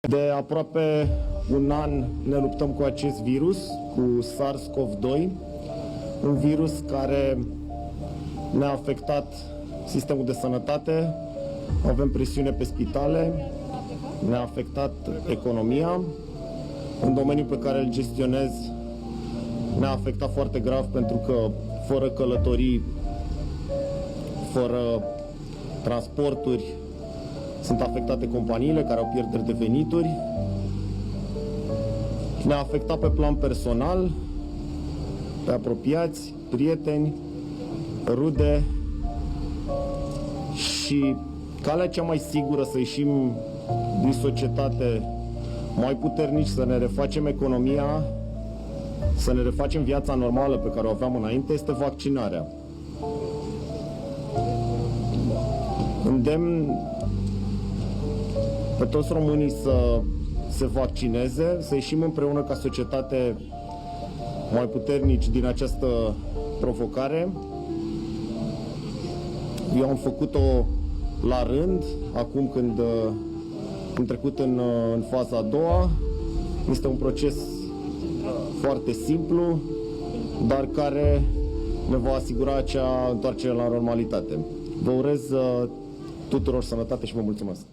De aproape un an ne luptăm cu acest virus, cu SARS-CoV-2, un virus care ne-a afectat sistemul de sănătate, avem presiune pe spitale, ne-a afectat economia. În domeniul pe care îl gestionez ne-a afectat foarte grav pentru că fără călătorii, fără transporturi, sunt afectate companiile care au pierderi de venituri. Ne-a afectat pe plan personal, pe apropiați, prieteni, rude și calea cea mai sigură să ieșim din societate mai puternici, să ne refacem economia, să ne refacem viața normală pe care o aveam înainte, este vaccinarea. Îndemn pe toți românii să se vaccineze, să ieșim împreună ca societate mai puternici din această provocare. Eu am făcut-o la rând, acum când am trecut în faza a doua. Este un proces foarte simplu, dar care ne va asigura acea întoarcere la normalitate. Vă urez tuturor sănătate și vă mulțumesc!